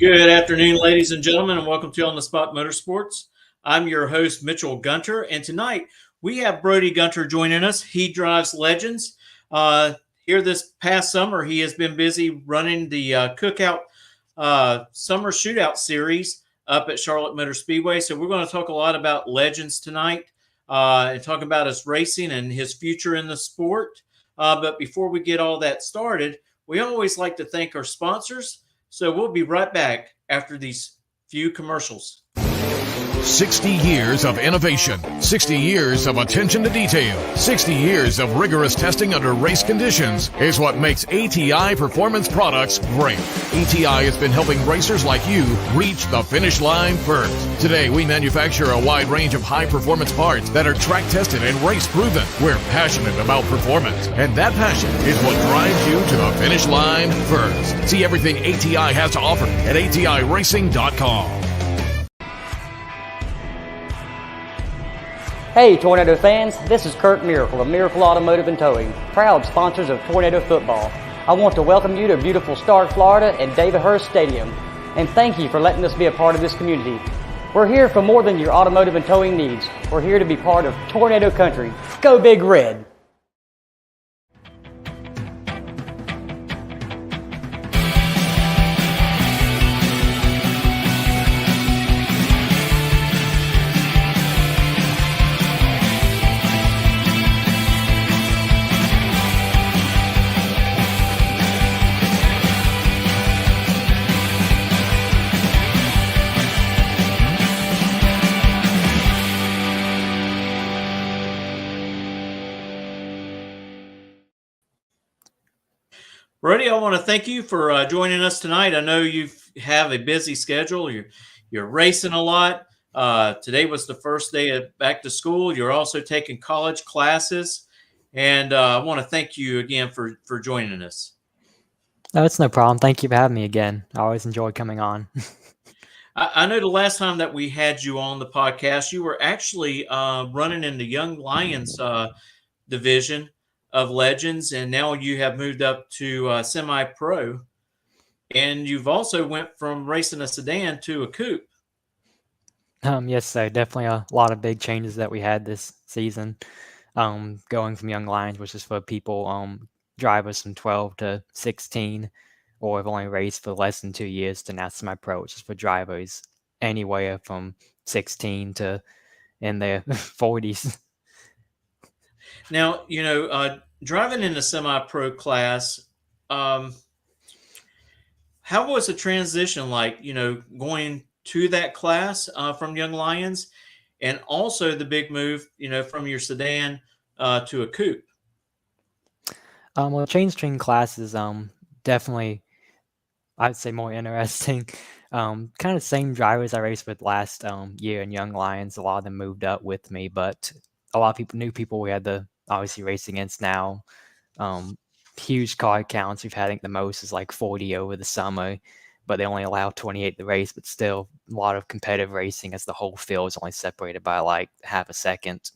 Good afternoon, ladies and gentlemen, and welcome to On the Spot Motorsports. I'm your host, Mitchell Gunter, and tonight we have Brody Gunter joining us. He drives Legends. Here this past summer, he has been busy running the Cookout Summer Shootout Series up at Charlotte Motor Speedway. So we're going to talk a lot about Legends tonight and talk about his racing and his future in the sport. But before we get all that started, we always like to thank our sponsors. So we'll be right back after these few commercials. 60 years of innovation, 60 years of attention to detail, 60 years of rigorous testing under race conditions is what makes ATI Performance Products great. ATI has been helping racers like you reach the finish line first. Today, we manufacture a wide range of high-performance parts that are track-tested and race-proven. We're passionate about performance, and that passion is what drives you to the finish line first. See everything ATI has to offer at ATIRacing.com. Hey Tornado fans, this is Kurt Miracle of Miracle Automotive and Towing, proud sponsors of Tornado Football. I want to welcome you to beautiful Stark, Florida at David Hurst Stadium, and thank you for letting us be a part of this community. We're here for more than your automotive and towing needs. We're here to be part of Tornado Country. Go Big Red! Brody, I want to thank you for joining us tonight. I know you have a busy schedule. You're racing a lot. Today was the first day of back to school. You're also taking college classes. And I want to thank you again for joining us. No, it's no problem. Thank you for having me again. I always enjoy coming on. I know the last time that we had you on the podcast, you were actually running in the Young Lions division of Legends, and now you have moved up to semi-pro, and you've also went from racing a sedan to a coupe. Yes, so definitely a lot of big changes that we had this season. Going from Young Lions, which is for people, drivers from 12 to 16, or have only raced for less than 2 years, to now semi-pro, which is for drivers anywhere from 16 to in their 40s. Now, driving in the semi-pro class, how was the transition like, going to that class from Young Lions, and also the big move, from your sedan to a coupe? Well, change between classes, definitely, I'd say more interesting. Kind of same drivers I raced with last year in Young Lions. A lot of them moved up with me, but a lot of new people we had to obviously race against now. Huge car counts. We've had, I think the most is like 40 over the summer, but they only allow 28 to race, but still a lot of competitive racing as the whole field is only separated by like half a second.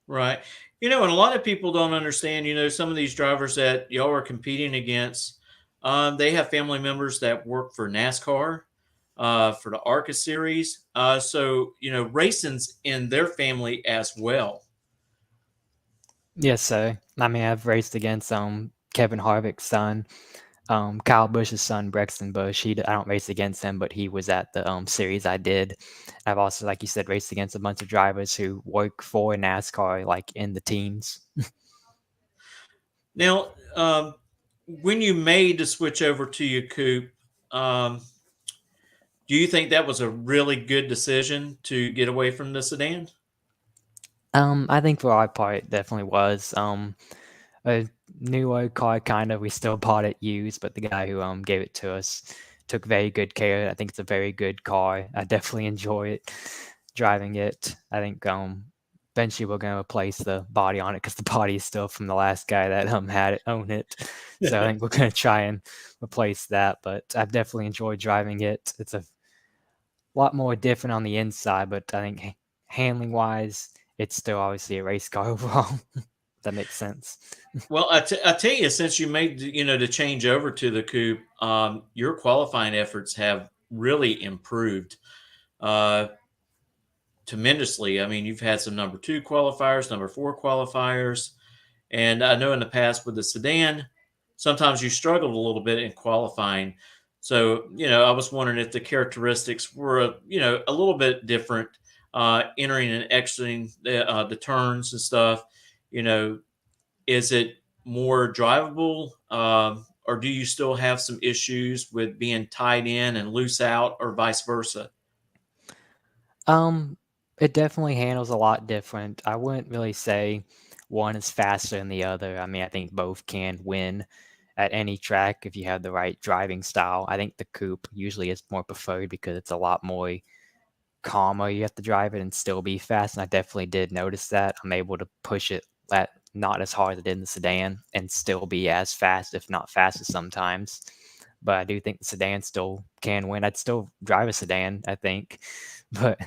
Right. And a lot of people don't understand, some of these drivers that y'all are competing against, they have family members that work for NASCAR, for the ARCA series. So, racing's in their family as well. Yes, so I mean, I've raced against Kevin Harvick's son, Kyle Busch's son, Braxton Busch. I don't race against him, but he was at the series I did. I've also, like you said, raced against a bunch of drivers who work for NASCAR, like in the teams. Now, when you made the switch over to your coupe, do you think that was a really good decision to get away from the sedan? I think for our part, it definitely was. A newer car, kind of. We still bought it used, but the guy who gave it to us took very good care. I think it's a very good car. I definitely enjoy it, driving it. I think eventually we're going to replace the body on it because the body is still from the last guy that had it, own it. So I think we're going to try and replace that. But I've definitely enjoyed driving it. It's a lot more different on the inside, but I think handling wise, it's still obviously a race car overall. That makes sense. Well, I tell you, since you made the change over to the coupe, your qualifying efforts have really improved uh, tremendously. I mean, you've had some number 2 qualifiers, number 4 qualifiers, and I know in the past with the sedan, sometimes you struggled a little bit in qualifying. So, I was wondering if the characteristics were, a little bit different entering and exiting the turns and stuff. You know, is it more drivable, or do you still have some issues with being tied in and loose out, or vice versa? Um, it definitely handles a lot different. I wouldn't really say one is faster than the other. I mean, I think both can win at any track if you have the right driving style. I think the coupe usually is more preferred because it's a lot more calmer. You have to drive it and still be fast. And I definitely did notice that. I'm able to push it at not as hard as I did in the sedan and still be as fast, if not faster sometimes. But I do think the sedan still can win. I'd still drive a sedan, I think, but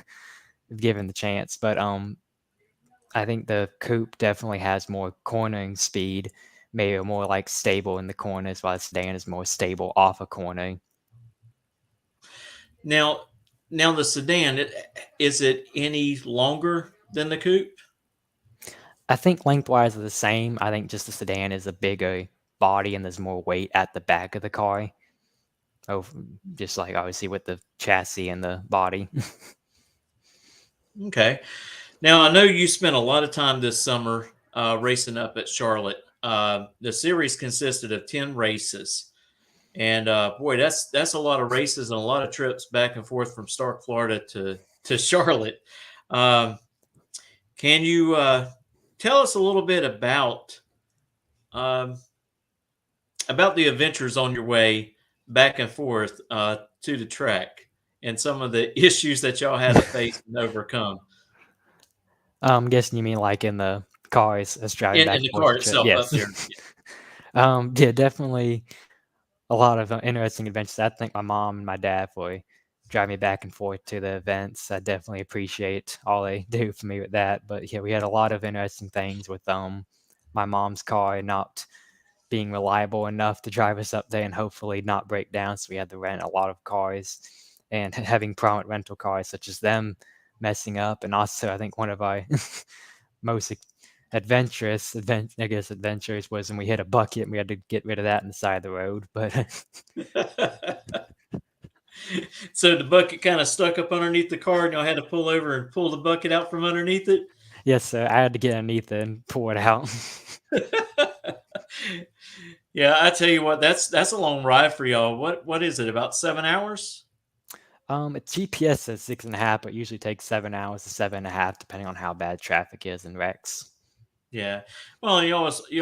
if given the chance. But I think the coupe definitely has more cornering speed, maybe more like stable in the corners, while the sedan is more stable off a corner. Now, the sedan, is it any longer than the coupe? I think lengthwise are the same. I think just the sedan is a bigger body and there's more weight at the back of the car. Oh, just like obviously with the chassis and the body. Okay. Now, I know you spent a lot of time this summer racing up at Charlotte. The series consisted of 10 races. And boy, that's a lot of races and a lot of trips back and forth from Stark, Florida to Charlotte. Um, can you tell us a little bit um, about the adventures on your way back and forth to the track and some of the issues that y'all had to face and overcome I'm guessing you mean like in the cars as driving in back and the forth car to trip. itself up Yes. there? Yeah, definitely a lot of interesting adventures. I think my mom and my dad for drive me back and forth to the events. I definitely appreciate all they do for me with that. But yeah, we had a lot of interesting things with my mom's car not being reliable enough to drive us up there and hopefully not break down. So we had to rent a lot of cars and having prominent rental cars such as them messing up. And also, I think one of our most adventurous, adventures was when we hit a bucket and we had to get rid of that on the side of the road. But So the bucket kind of stuck up underneath the car, and y'all had to pull over and pull the bucket out from underneath it. yes, sir, I had to get underneath it and pull it out. Yeah, I tell you what, that's a long ride for y'all. What is it? About 7 hours? Its GPS says 6.5, but usually takes 7 hours to 7.5, depending on how bad traffic is and wrecks. Yeah. Well, you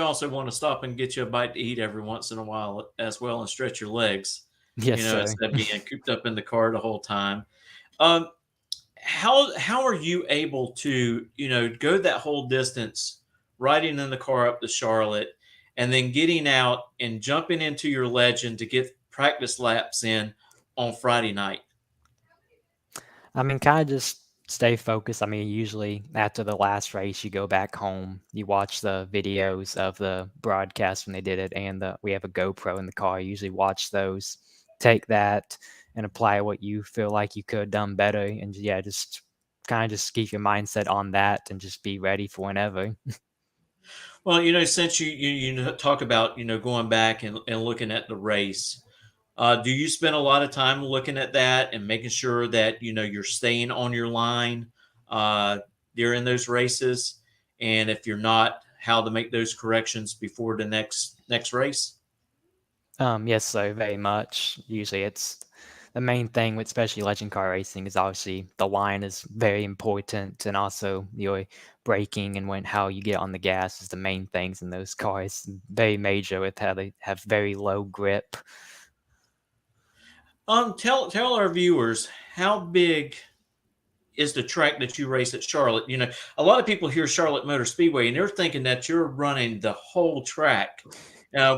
also want to stop and get you a bite to eat every once in a while as well, and stretch your legs. Yes, sir. Instead of being cooped up in the car the whole time. Um, how are you able to go that whole distance riding in the car up to Charlotte, and then getting out and jumping into your Legend to get practice laps in on Friday night? I mean, kind of just stay focused. I mean, usually after the last race, you go back home, you watch the videos of the broadcast when they did it, and we have a GoPro in the car. You usually watch those, take that, and apply what you feel like you could have done better. And yeah, just kind of just keep your mindset on that and just be ready for whenever. Well, since you talk about going back and looking at the race, do you spend a lot of time looking at that and making sure that you're staying on your line uh, during those races, and if you're not, how to make those corrections before the next race? Yes, so very much. Usually it's the main thing with especially legend car racing is obviously the line is very important and also your braking and how you get on the gas is the main things in those cars. Very major with how they have very low grip. Tell our viewers, how big is the track that you race at Charlotte? A lot of people hear Charlotte Motor Speedway and they're thinking that you're running the whole track,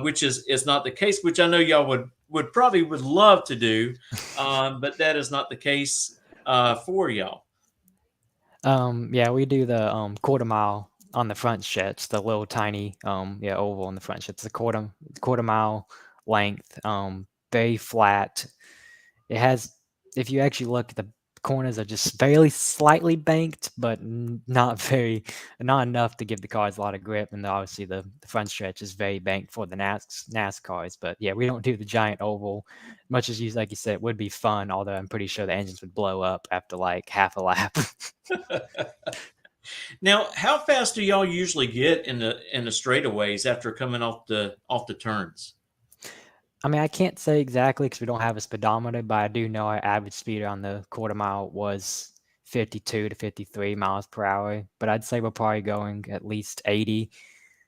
which is not the case. Which I know y'all would love to do, but that is not the case for y'all. Yeah, we do the quarter mile on the front stretch, the little tiny oval on the front stretch, the quarter mile length, very flat. It has, if you actually look, the corners are just fairly slightly banked, but not enough to give the cars a lot of grip. And obviously the front stretch is very banked for the NASCARs. But yeah, we don't do the giant oval, much as like you said, it would be fun. Although I'm pretty sure the engines would blow up after like half a lap. Now, how fast do y'all usually get in the straightaways after coming off the turns? I mean, I can't say exactly because we don't have a speedometer, but I do know our average speed on the quarter mile was 52 to 53 miles per hour. But I'd say we're probably going at least 80,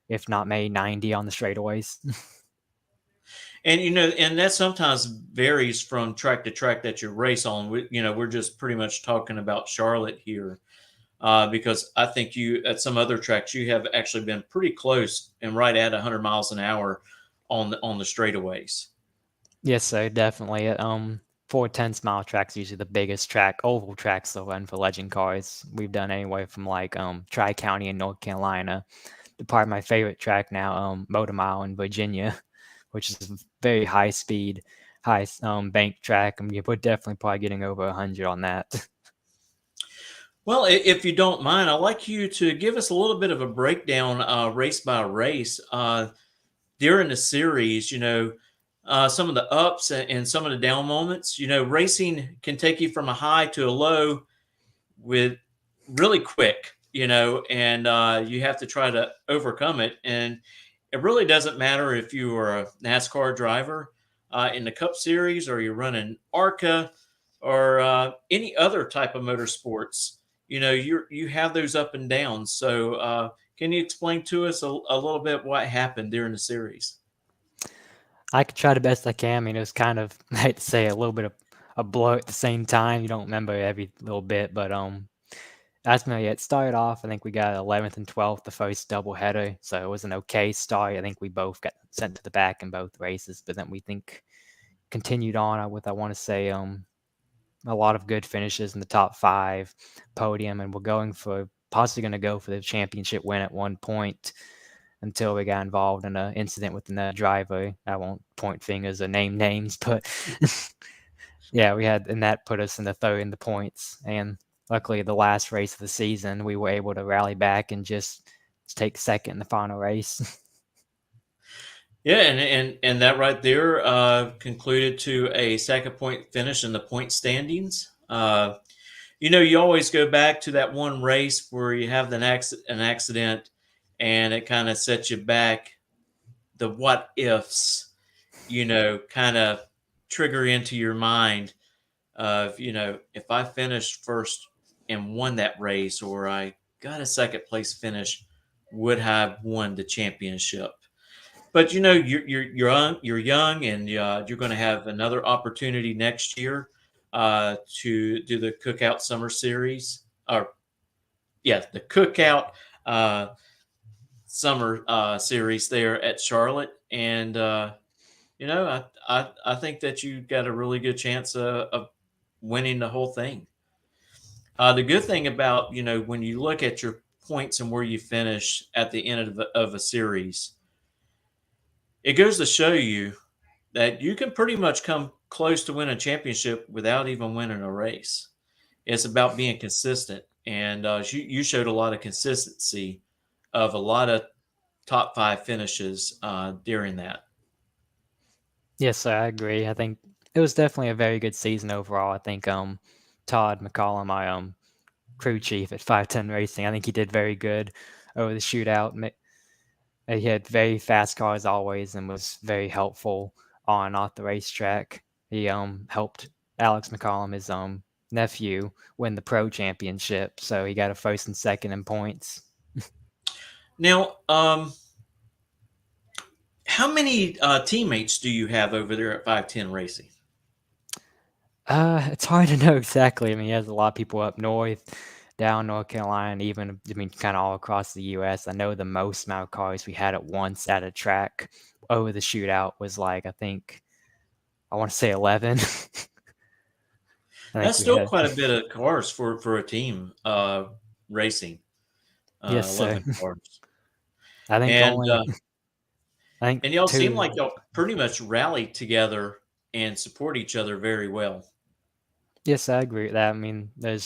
if not maybe 90 on the straightaways. And and that sometimes varies from track to track that you race on. We're just pretty much talking about Charlotte here, because I think you at some other tracks you have actually been pretty close and right at 100 miles an hour on the straightaways. Yes, sir, definitely. 4 mile tracks usually the biggest track, oval tracks they'll run for legend cars. We've done anywhere from like Tri County in North Carolina to probably my favorite track now, Motor Mile in Virginia, which is a very high speed, high bank track. I mean, we're definitely probably getting over 100 on that. Well, if you don't mind, I'd like you to give us a little bit of a breakdown, race by race, during the series. Some of the ups and some of the down moments. Racing can take you from a high to a low with really quick. And you have to try to overcome it. And it really doesn't matter if you are a NASCAR driver in the Cup Series, or you're running ARCA, or any other type of motorsports. You have those up and downs. So can you explain to us a little bit what happened during the series? I could try the best I can. I mean, it was kind of, I hate to say, a little bit of a blow at the same time. You don't remember every little bit, but it started off. I think we got 11th and 12th, the first doubleheader, so it was an okay start. I think we both got sent to the back in both races, but then we continued on with, I want to say, a lot of good finishes in the top 5 podium, and we're possibly going to go for the championship win at one point until we got involved in an incident with another driver. I won't point fingers or name names, but yeah, and that put us in the third in the points. And luckily, the last race of the season, we were able to rally back and just take second in the final race. Yeah, and that right there concluded to a second point finish in the point standings. You always go back to that one race where you have an accident, and it kind of sets you back. The what ifs, kind of trigger into your mind of, if I finished first and won that race, or I got a second place finish, would have won the championship. But you're young, and you're going to have another opportunity next year to do the Cookout Summer Series, or yeah, the Cookout Summer Series there at Charlotte. And I think that you got a really good chance of winning the whole thing. The good thing about when you look at your points and where you finish at the end of a series, it goes to show you that you can pretty much come close to win a championship without even winning a race. It's about being consistent, and you showed a lot of consistency of a lot of top 5 finishes during that. Yes, sir, I agree. I think it was definitely a very good season overall. I think Todd McCollum, my crew chief at 510 Racing, I think he did very good over the shootout. He had very fast cars always and was very helpful on and off the racetrack. He helped Alex McCollum, his nephew, win the pro championship, so he got a first and second in points. Now, how many teammates do you have over there at 510 Racing? It's hard to know exactly. I mean, he has a lot of people up north, down North Carolina, and even, I mean, kind of all across the U.S. I know the most amount of cars we had at once at a track over the shootout was like, I want to say 11. That's still quite a bit of cars for a team racing. Yes, sir. 11 cars. I think And only I think y'all seem two. like y'all pretty much rally together and support each other very well. Yes, I agree with that. I mean, I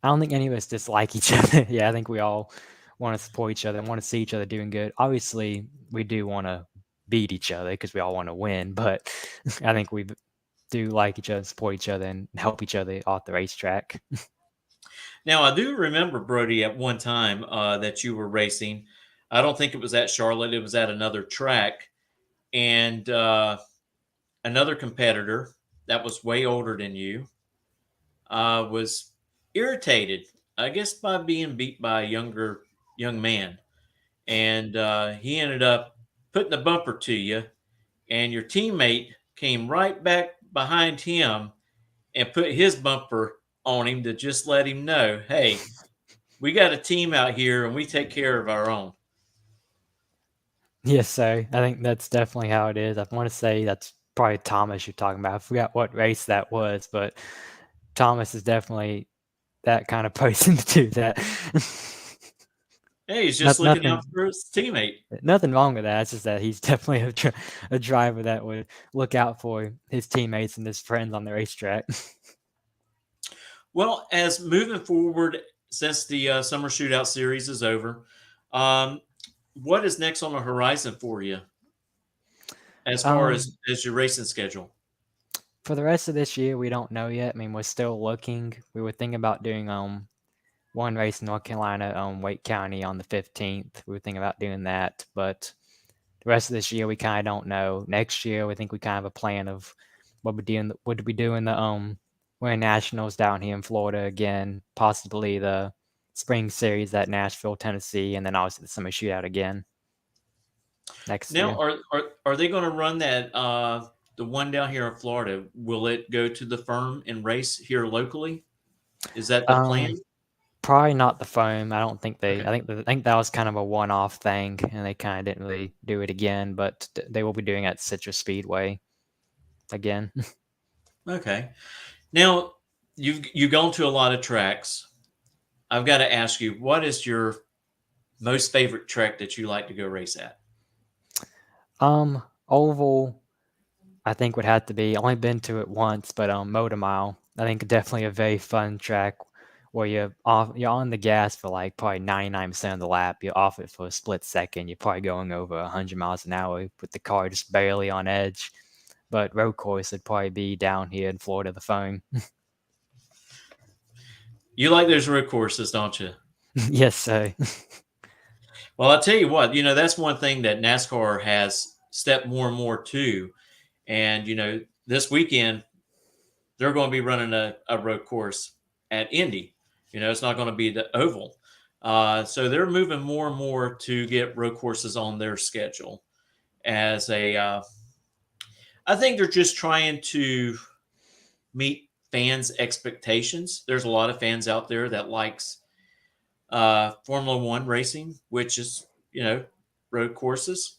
don't think any of us dislike each other. Yeah, I think we all want to support each other and want to see each other doing good. Obviously, we do want to beat each other because we all want to win, but I think we do like each other, support each other, and help each other off the racetrack. Now, I do remember, Brody, at one time that you were racing. I don't think it was at Charlotte, it was at another track. And another competitor that was way older than you was irritated, I guess, by being beat by a younger young man. And he ended up putting the bumper to you, and your teammate came right back behind him and put his bumper on him to just let him know, hey, we got a team out here and we take care of our own. Yes, sir. I think that's definitely how it is. I want to say that's probably Thomas you're talking about. I forgot what race that was, but Thomas is definitely that kind of person to do that. Hey, he's just Not, looking out nothing, for his teammate. nothing wrong with that. It's just that he's definitely a driver that would look out for his teammates and his friends on the racetrack. Well, as moving forward, since the summer shootout series is over, um, what is next on the horizon for you as far Um, as your racing schedule? for the rest of this year, we don't know yet. I mean, we're still looking. We were thinking about doing one race in North Carolina, Wake County on the 15th. We were thinking about doing that, but the rest of this year we kind of don't know. Next year, we think we kind of have a plan of what we doing. Would we doing the Winter Nationals down here in Florida again? Possibly the Spring Series at Nashville, Tennessee, and then obviously the Summer Shootout again next Now, year. are they going to run that the one down here in Florida? Will it go to the firm and race here locally? Is that the plan? Um, Probably not the foam. I don't think they. Okay. I think that was kind of a one-off thing, and they kind of didn't really do it again. But they will be doing it at Citrus Speedway again. Okay. Now, you've gone to a lot of tracks. I've got to ask you, what is your most favorite track that you like to go race at? Oval, I think would have to be. Only been to it once, but Motor Mile. I think definitely a very fun track where you're on the gas for like probably 99% of the lap. You're off it for a split second. You're probably going over 100 miles an hour with the car just barely on edge. But road course would probably be down here in Florida, the foam. You like those road courses, don't you? Yes, sir. Well, I'll tell you what, that's one thing that NASCAR has stepped more and more to. And, this weekend, they're going to be running a road course at Indy. It's not going to be the oval. So they're moving more and more to get road courses on their schedule as I think they're just trying to meet fans' expectations. There's a lot of fans out there that likes Formula One racing, which is, road courses.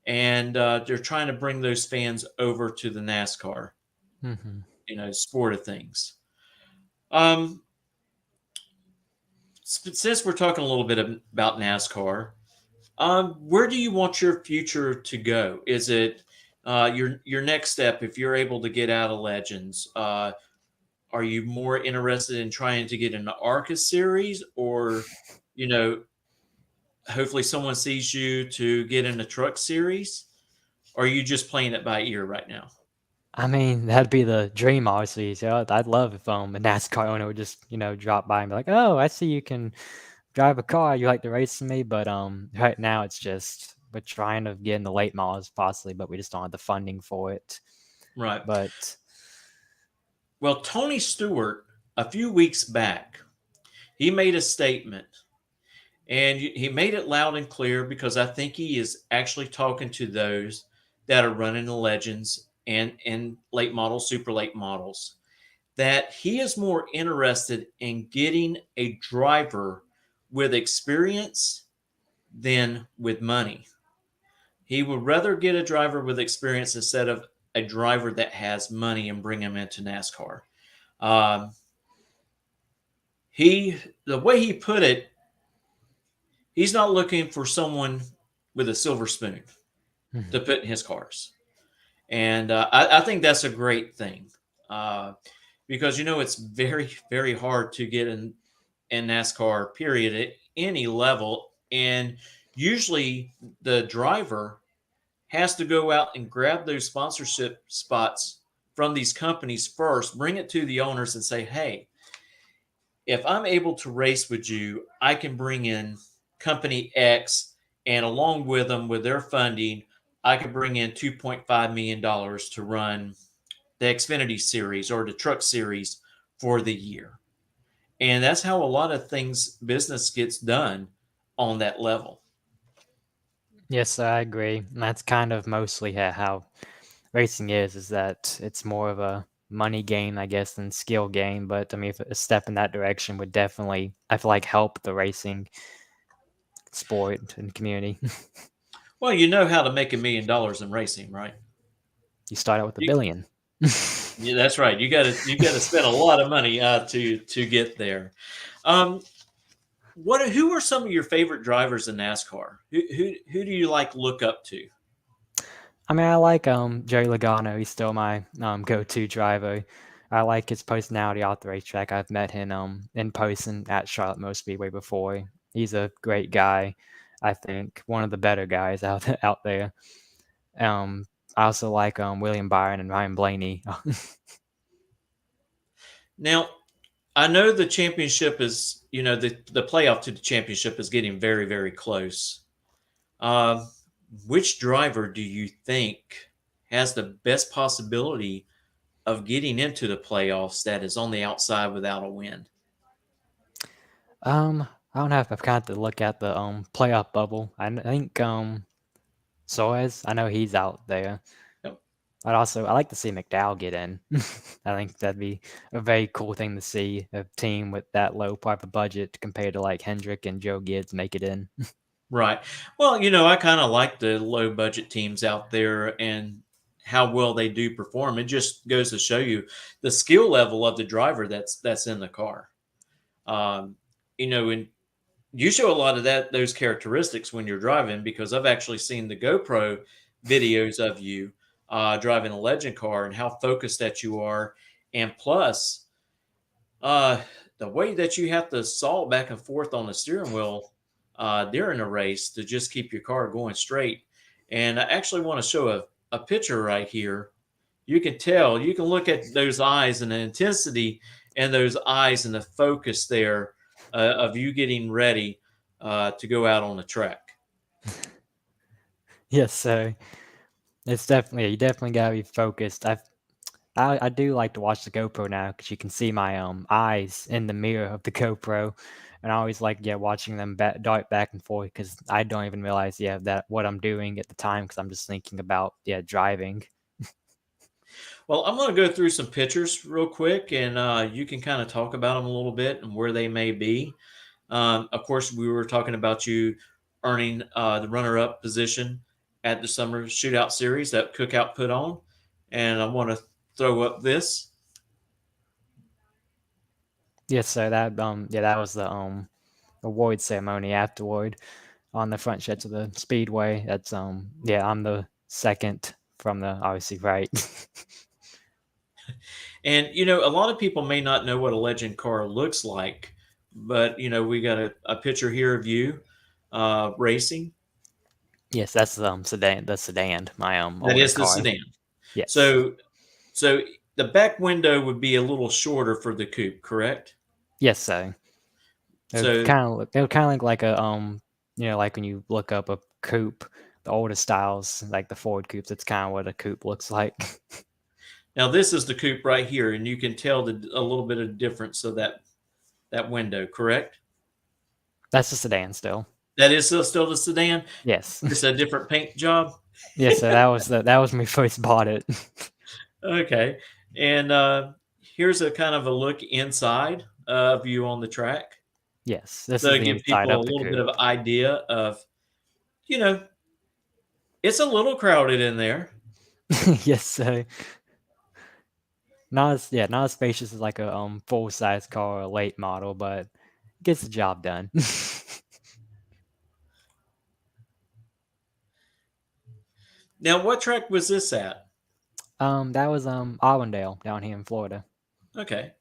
And they're trying to bring those fans over to the NASCAR, hmm sport of things. Um, since we're talking a little bit about NASCAR, where do you want your future to go? Is it your next step if you're able to get out of Legends? Are you more interested in trying to get in the ARCA series, or you know, hopefully someone sees you to get in the truck series? Or are you just playing it by ear right now? I mean, that'd be the dream, obviously. So I'd love if a NASCAR owner would just, drop by and be like, "Oh, I see you can drive a car. You like to race with me?" But right now it's just we're trying to get in the late models possibly, but we just don't have the funding for it. Right. But Well, Tony Stewart, a few weeks back, he made a statement, and he made it loud and clear because I think he is actually talking to those that are running the Legends and late models, super late models, that he is more interested in getting a driver with experience than with money. He would rather get a driver with experience instead of a driver that has money and bring him into NASCAR. Um, the way he put it, He's not looking for someone with a silver spoon to Mhm. put in his cars. And I think that's a great thing uh, because, it's very, very hard to get in NASCAR, period, at any level. And usually the driver has to go out and grab those sponsorship spots from these companies first, bring it to the owners and say, hey, if I'm able to race with you, I can bring in company X, and along with them, with their funding, I could bring in $2.5 million to run the Xfinity series or the truck series for the year. And that's how a lot of things, business gets done on that level. Yes, I agree. And that's kind of mostly how racing is that it's more of a money game, I guess, than skill game. But I mean, if a step in that direction would definitely, I feel like, help the racing sport and community. Well, you know how to make $1 million in racing, right? You start out with a You, billion. yeah, that's right. You got to spend a lot of money to get there. Um, who are some of your favorite drivers in NASCAR? Who do you like look up to? I mean, I like Joey Logano. He's still my go-to driver. I like his personality off the racetrack. I've met him in person at Charlotte Motor Speedway before. He's a great guy. I think one of the better guys out there. Um, I also like William Byron and Ryan Blaney. Now, I know the championship is, the playoff to the championship is getting very, very close. Um, which driver do you think has the best possibility of getting into the playoffs that is on the outside without a win? I don't know if I've kind of to look at the playoff bubble. I think Suarez. I know he's out there. Yep. I like to see McDowell get in. I think that'd be a very cool thing to see a team with that low part of a budget compared to like Hendrick and Joe Gibbs make it in. Right. Well, I kind of like the low budget teams out there and how well they do perform. It just goes to show you the skill level of the driver that's in the car. Um, and you show a lot of those characteristics when you're driving because I've actually seen the GoPro videos of you driving a legend car and how focused that you are, and plus uh, the way that you have to saw back and forth on the steering wheel during a race to just keep your car going straight. And I actually want to show a picture right here. You can tell, you can look at those eyes and the intensity and those eyes and the focus there of you getting ready to go out on the track. Yes, so it's definitely you definitely gotta be focused. I do like to watch the GoPro now because you can see my eyes in the mirror of the GoPro, and I always like watching them dart back and forth because I don't even realize that what I'm doing at the time because I'm just thinking about driving. Well, I'm going to go through some pictures real quick, and you can kind of talk about them a little bit and where they may be. Of course, we were talking about you earning the runner-up position at the summer shootout series that Cookout put on, and I want to throw up this. Yes, so that was the award ceremony afterward on the front stretch of the speedway. That's I'm the second from the obviously right. And a lot of people may not know what a legend car looks like, but we got a picture here of you racing. Yes, that's the sedan, my That older is the car. sedan. Yes. So the back window would be a little shorter for the coupe, correct? Yes, so So it would kind of look like a like when you look up a coupe, the older styles, like the Ford coupes, that's kind of what a coupe looks like. now this is the coupe right here, and you can tell a little bit of difference of that window, correct? That's the sedan still. That is still the sedan. Yes. It's a different paint job. Yes, so that was when we first bought it. Okay, and here's a kind of a look inside of you on the track. Yes, this So is to the give inside people a of the little bit of coupe. idea of, you know, it's a little crowded in there. Yes, so not as spacious as like a full size car or a late model, but it gets the job done. Now, what track was this at? That was Arlingale down here in Florida. Okay.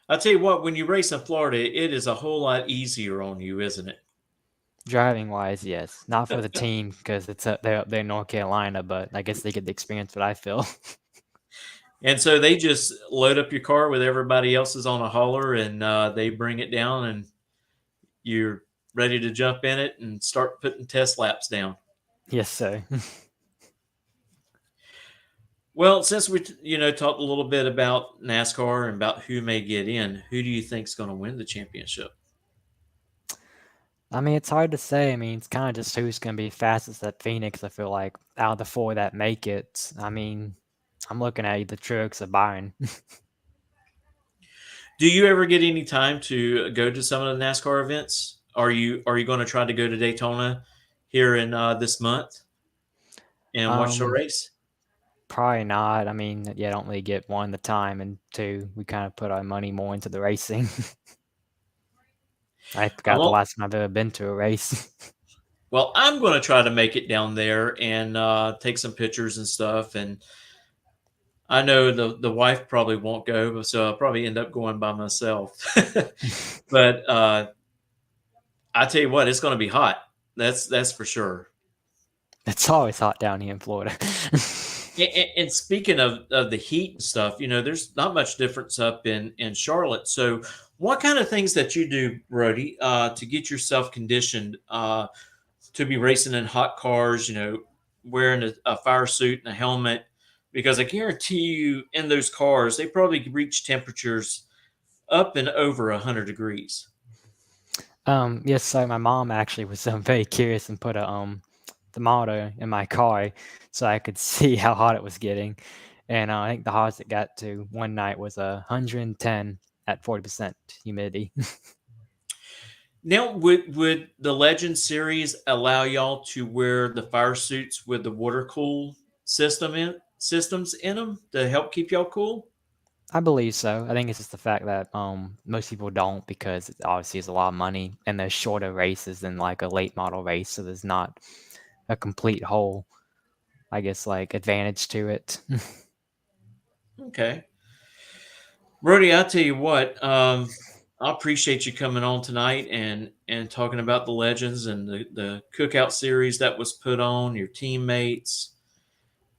I'll tell you what, when you race in Florida, it is a whole lot easier on you, isn't it? Driving wise, yes. Not for the team because they're up there in North Carolina, but I guess they get the experience what I feel. And so they just load up your car with everybody else's on a hauler, and they bring it down, and you're ready to jump in it and start putting test laps down. Yes, sir. Well, since we talked a little bit about NASCAR and about who may get in, who do you think is going to win the championship? I mean, it's hard to say. I mean, it's kind of just who's going to be fastest at Phoenix. I feel like out of the four that make it, I mean, I'm looking at either Truex or Byron. Do you ever get any time to go to some of the NASCAR events? Are you going to try to go to Daytona here in this month and watch the Um, race? Probably not. I mean, yeah, I don't really get one the time, and two, we kind of put our money more into the racing. I I'm forgot the al- last time I've ever been to a race. well, I'm going to try to make it down there and take some pictures and stuff. And I know the wife probably won't go, so I'll probably end up going by myself. But I tell you what, it's going to be hot. That's for sure. It's always hot down here in Florida. And speaking of the heat and stuff, there's not much difference up in Charlotte. So, what kind of things that you do, Brody, to get yourself conditioned to be racing in hot cars? Wearing a fire suit and a helmet, because I guarantee you, in those cars, they probably reach temperatures up and over 100 degrees. Yes, so my mom actually was very curious and put a thermometer in my car so I could see how hot it was getting. And I think the hottest it got to one night was 110 at 40% humidity. Now, would the Legend series allow y'all to wear the fire suits with the water cool systems in them to help keep y'all cool? I believe so. I think it's just the fact that most people don't because it obviously is a lot of money and there's shorter races than like a late model race, so there's not a complete whole, I guess, like advantage to it. Okay, Brody, I tell you what, I appreciate you coming on tonight and talking about the Legends and the cookout series that was put on, your teammates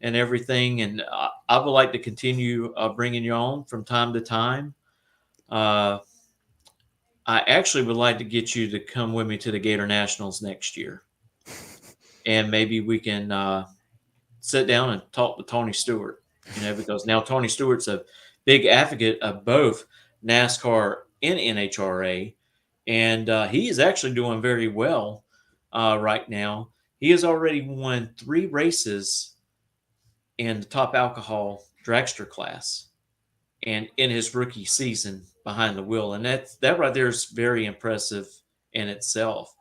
and everything. And I would like to continue bringing you on from time to time. Uh, I actually would like to get you to come with me to the Gator Nationals next year, and maybe we can sit down and talk with Tony Stewart. Because now Tony Stewart's a big advocate of both NASCAR and NHRA, and he is actually doing very well right now. He has already won 3 races in the top alcohol dragster class, and in his rookie season behind the wheel, and that right there is very impressive in itself.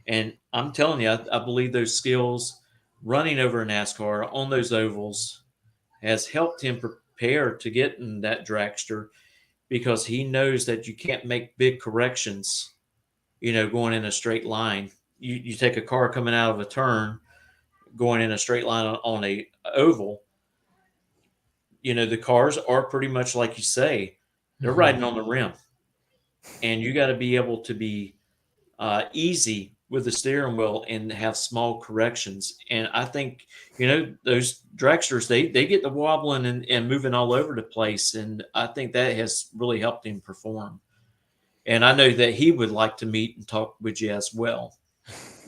And I'm telling you, I believe those skills running over a NASCAR on those ovals has helped him prepare to get in that dragster, because he knows that you can't make big corrections, going in a straight line. You take a car coming out of a turn, going in a straight line on a oval. The cars are pretty much like you say, they're Mhm. riding on the rim, and you got to be able to be easy with the steering wheel and have small corrections. And I think those dragsters, they get the wobbling and moving all over the place, and I think that has really helped him perform. And I know that he would like to meet and talk with you as well.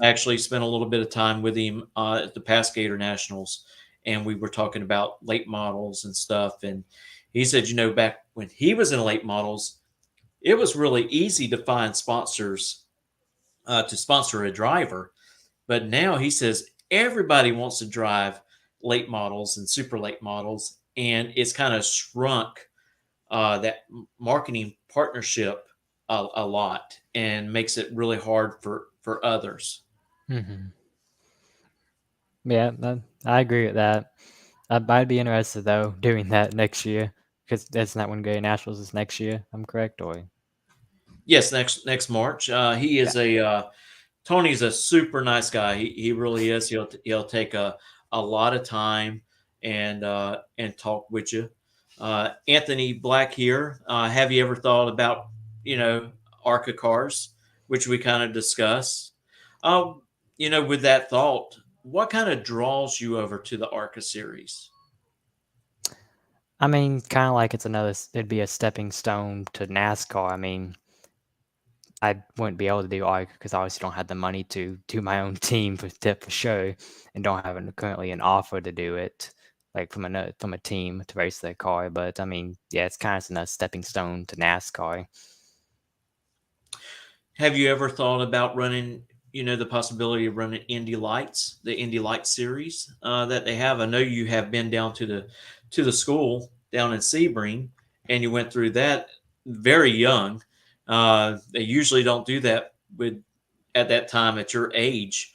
I actually spent a little bit of time with him at the past Gator Nationals, and we were talking about late models and stuff. And he said, back when he was in late models, it was really easy to find sponsors to sponsor a driver. But now he says everybody wants to drive late models and super late models, and it's kind of shrunk that marketing partnership a lot, and makes it really hard for others. Mhm. Yeah, I agree with that. I'd be interested though doing that next year because that's not when Gay Nationals is next year. I'm correct, or Yes, next March. He yeah. is a Tony's a super nice guy. He really is. He'll take a lot of time and talk with you. Anthony Black here. Have you ever thought about ARCA cars, which we kind of discussed? Um, with that thought, what kind of draws you over to the ARCA series? I mean, kind of like it'd be a stepping stone to NASCAR. I mean, I wouldn't be able to do ARCA because I obviously don't have the money to do my own team for show, and don't have currently an offer to do it, like from a team to race their car. But I mean, yeah, it's kind of a stepping stone to NASCAR. Have you ever thought about running, the possibility of running Indy Lights, the Indy Lights series that they have? I know you have been down to the school down in Sebring, and you went through that very young. They usually don't do that with at that time at your age,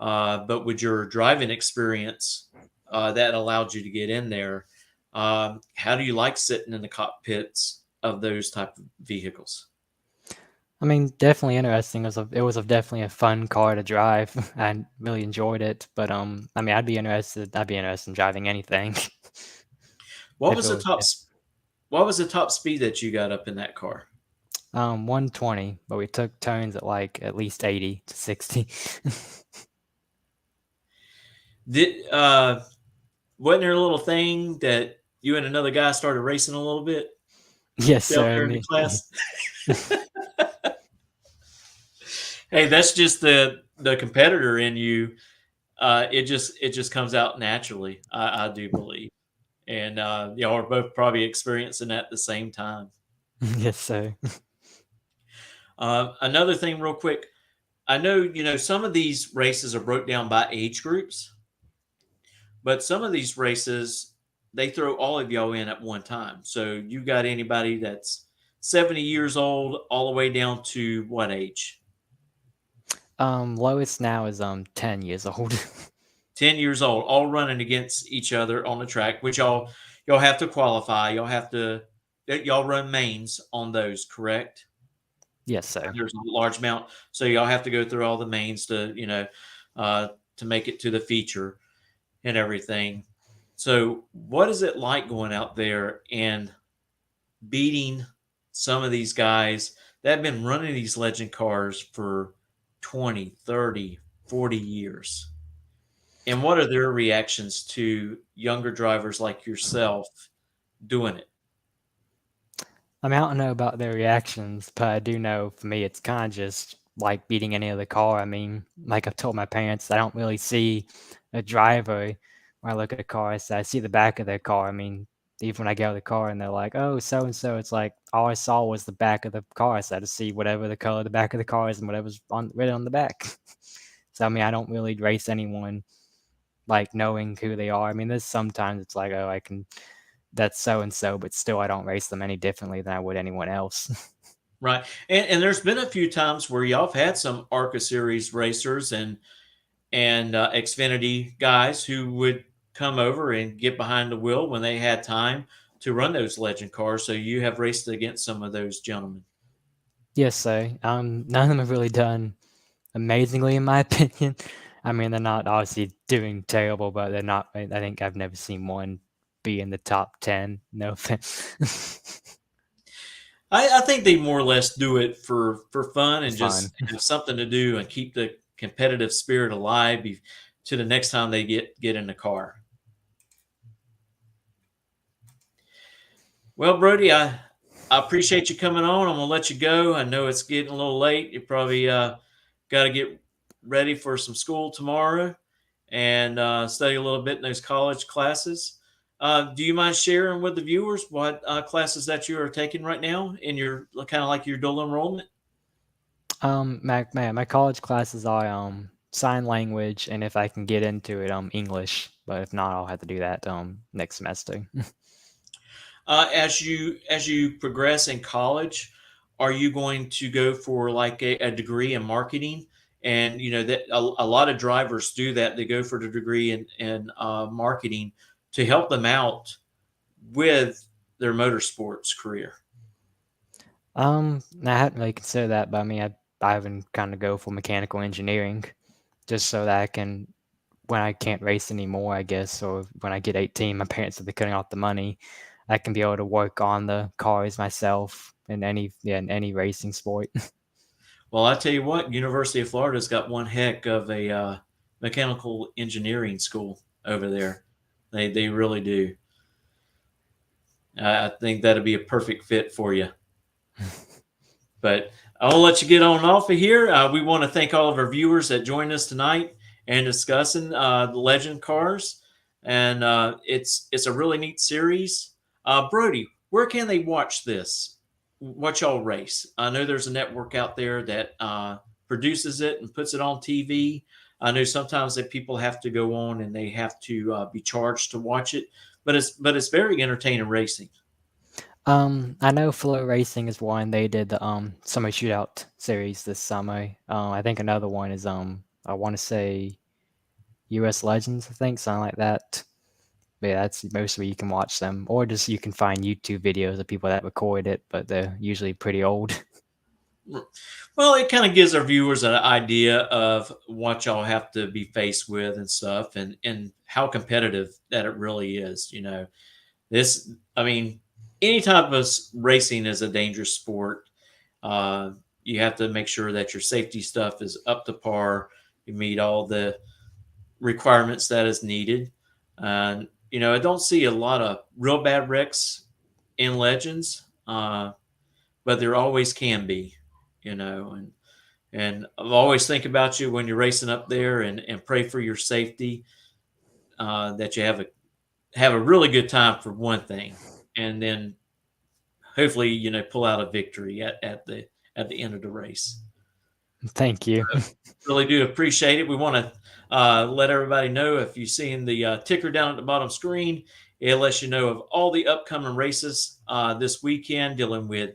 but with your driving experience, that allowed you to get in there. How do you like sitting in the cockpits of those type of vehicles? I mean, definitely interesting. It was definitely a fun car to drive. I really enjoyed it. But I mean, I'd be interested in driving anything. What if was it the was top What was the top speed that you got up in that car? 120, but we took turns at like at least 80 to 60. Did Wasn't there a little thing that you and another guy started racing a little bit Yes, down sir. there in the Me. class? Hey, that's just the competitor in you. It just comes out naturally. I do believe, and y'all are both probably experiencing that at the same time. Yes, sir. Another thing, real quick. I know some of these races are broke down by age groups. But some of these races, they throw all of y'all in at one time. So you got anybody that's 70 years old all the way down to what age? Lowest now is 10 years old. 10 years old, all running against each other on the track, which y'all have to qualify. Y'all run mains on those, correct? Yes, sir. There's a large amount. So y'all have to go through all the mains to make it to the feature and everything. So, what is it like going out there and beating some of these guys that have been running these legend cars for 20, 30, 40 years? And what are their reactions to younger drivers like yourself doing it? I mean, I don't know about their reactions, but I do know for me, it's kind of just like beating any other car. I mean, like I've told my parents, I don't really see a driver when I look at a car. I see the back of their car. I mean, even when I get out of the car and they're like, "Oh, so and so," it's like all I saw was the back of the car. So I had to see whatever the color of the back of the car is and whatever's written on the back. So I mean, I don't really race anyone like knowing who they are. I mean, there's sometimes it's like, oh, I can that's so and so, but still I don't race them any differently than I would anyone else. Right. And there's been a few times where y'all have had some ARCA series racers and Xfinity guys who would come over and get behind the wheel when they had time to run those legend cars. So you have raced against some of those gentlemen. Yes, so none of them have really done amazingly in my opinion. I mean, they're not obviously doing terrible, but they're not. I think I've never seen one be in the top 10. No offense. I think they more or less do it for fun and Fun. just have something to do and keep the competitive spirit alive to the next time they get in the car. Well, Brody, I appreciate you coming on. I'm gonna let you go. I know it's getting a little late. You probably got to get ready for some school tomorrow and study a little bit in those college classes. Do you mind sharing with the viewers what classes that you are taking right now in your kind of like your dual enrollment? My college classes are sign language, and if I can get into it, English. But if not, I'll have to do that next semester. As you progress in college, are you going to go for like a degree in marketing? And that a lot of drivers do that. They go for the degree in marketing to help them out with their motorsports career. I hadn't really considered that, but I mean, diving kind of go for mechanical engineering, just so that I can, when I can't race anymore, I guess, or when I get 18, my parents will be cutting off the money. I can be able to work on the cars myself in any racing sport. Well, I tell you what, University of Florida's got one heck of a mechanical engineering school over there. They really do. I think that'd be a perfect fit for you. But I'll let you get on off of here. We want to thank all of our viewers that joined us tonight and discussing the Legend cars, and it's a really neat series. Brody, where can they watch this? Watch y'all race. I know there's a network out there that produces it and puts it on TV. I know sometimes that people have to go on and they have to be charged to watch it, but it's very entertaining racing. I know Flow Racing is one. They did the summer shootout series this summer. I think another one is I want to say US Legends, I think, something like that. But yeah, that's mostly you can watch them, or just you can find YouTube videos of people that record it, but they're usually pretty old. Well, it kind of gives our viewers an idea of what y'all have to be faced with and stuff, and how competitive that it really is. You know, I mean, any type of racing is a dangerous sport. Uh, you have to make sure that your safety stuff is up to par. You meet all the requirements that is needed. And you know, I don't see a lot of real bad wrecks in Legends, but there always can be. You know, and I always think about you when you're racing up there, and pray for your safety, that you have a really good time for one thing, and then hopefully, you know, pull out a victory at the end of the race. Thank you. Really do appreciate it. We want to let everybody know, if you've seen the ticker down at the bottom screen, it lets you know of all the upcoming races this weekend, dealing with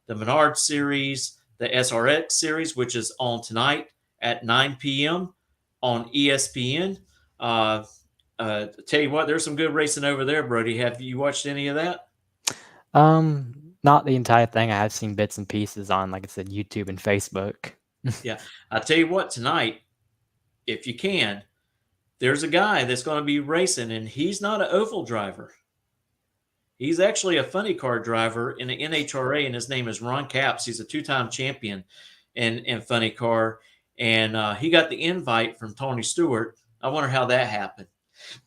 the Menard Series, the SRX Series, which is on tonight at 9 p.m. on ESPN. Tell you what, there's some good racing over there, Brody. Have you watched any of that? Not the entire thing. I have seen bits and pieces on, like I said, YouTube and Facebook. Yeah. I tell you what, tonight, if you can, there's a guy that's going to be racing, and he's not an oval driver. He's actually a funny car driver in the NHRA, and his name is Ron Capps. He's a two-time champion in funny car, and he got the invite from Tony Stewart. I wonder how that happened.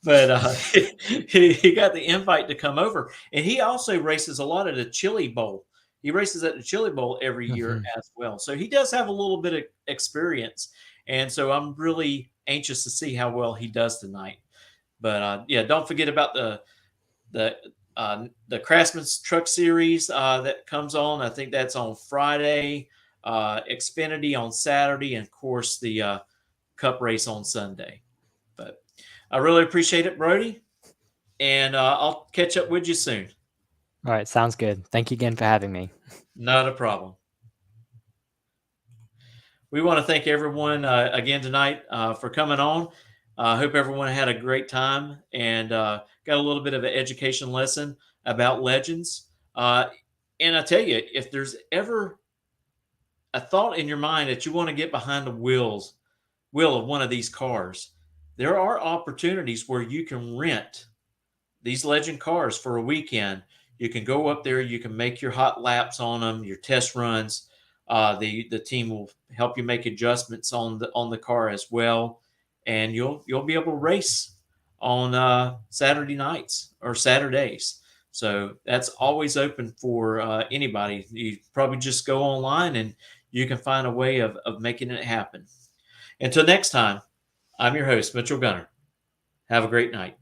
But he got the invite to come over, and he also races a lot at the Chili Bowl. He races at the Chili Bowl every year as well. So he does have a little bit of experience, and so I'm really anxious to see how well he does tonight. But yeah, don't forget about the Craftsman's Truck Series that comes on. I think that's on Friday, Xfinity on Saturday, and of course the Cup race on Sunday. But I really appreciate it, Brody, and I'll catch up with you soon. All right, sounds good. Thank you again for having me. Not a problem. We want to thank everyone again tonight for coming on. I hope everyone had a great time and got a little bit of an education lesson about Legends. And I tell you, if there's ever a thought in your mind that you want to get behind the wheel of one of these cars, there are opportunities where you can rent these Legend cars for a weekend. You can go up there, you can make your hot laps on them, your test runs. The team will help you make adjustments on the car as well, and you'll be able to race on Saturday nights or Saturdays. So that's always open for anybody. You probably just go online and you can find a way of making it happen. Until next time, I'm your host, Mitchell Gunter. Have a great night.